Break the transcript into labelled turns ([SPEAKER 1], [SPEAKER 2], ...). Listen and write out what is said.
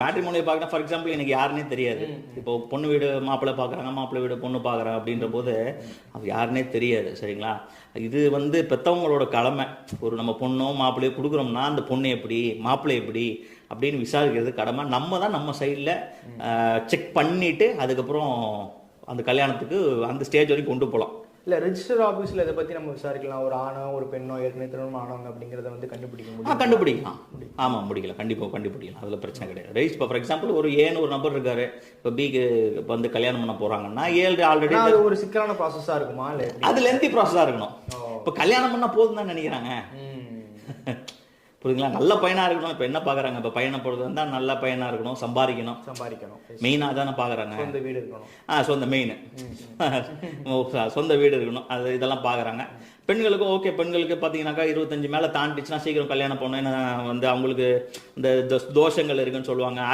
[SPEAKER 1] மேட்ரிமோனியை பார்க்கணும் for example எனக்கு யாருன்னே தெரியாது. இப்போ பொண்ணு வீடு மாப்பிள்ளை பார்க்குறாங்க, மாப்பிள்ளை வீடு பொண்ணு பார்க்குறாங்க அப்படின்ற போது அது யாருன்னே தெரியாது. சரிங்களா? இது பெற்றவங்களோட கடமை. ஒரு நம்ம பொண்ணோ மாப்பிள்ளையோ கொடுக்குறோம்னா அந்த பொண்ணு எப்படி, மாப்பிள்ளை எப்படி அப்படின்னு விசாரிக்கிறது கடமை. நம்ம தான் நம்ம சைடில் செக் பண்ணிட்டு அதுக்கப்புறம் அந்த கல்யாணத்துக்கு அந்த ஸ்டேஜ் வரைக்கும் கொண்டு போகலாம்.
[SPEAKER 2] இல்லை ரெஜிஸ்டர் ஆஃபீஸில் இதை பற்றி நம்ம விசாரிக்கலாம். ஒரு ஆணோ ஒரு பெண்ணோ ஏற்கனவே திருமணம் ஆனவங்க அப்படிங்கிறத கண்டுபிடிக்க முடியும்.
[SPEAKER 1] கண்டுபிடிக்கலாம். ஆமாம், முடிக்கலாம். கண்டிப்பாக கண்டுபிடிக்கலாம். அதில் பிரச்சனை கிடையாது. ரெஜிஸ்டர் இப்போ ஃபார் எக்ஸாம்பிள் ஒரு ஏன்னு ஒரு நம்பர் இருக்காரு, இப்போ பிக்கு கல்யாணம் பண்ண போகிறாங்கன்னா ஏழு ஆல்ரெடி
[SPEAKER 2] அது ஒரு சிக்கலான ப்ராசஸாக இருக்குமா? இல்லை
[SPEAKER 1] அது லென்த்தி ப்ராசஸாக இருக்கணும். இப்போ கல்யாணம் பண்ணால் போதும் தான் நினைக்கிறாங்க. புரியுதுங்களா? நல்ல பையனாக இருக்கணும். இப்போ என்ன பார்க்குறாங்க, இப்போ பையனை பொறுத்து வந்தால் நல்ல பையனாக இருக்கணும், சம்பாதிக்கணும் மெயினாக தானே பார்க்குறாங்க.
[SPEAKER 2] சொந்த வீடு இருக்கணும்.
[SPEAKER 1] சொந்த மெயின் சொந்த வீடு இருக்கணும். அது இதெல்லாம் பார்க்குறாங்க. பெண்களுக்கு ஓகே, பெண்களுக்கு பார்த்தீங்கன்னாக்கா 25 மேலே தாண்டிச்சுன்னா சீக்கிரம் கல்யாணம் பண்ணணும். அவங்களுக்கு இந்த தோஷங்கள் இருக்குன்னு சொல்லுவாங்க.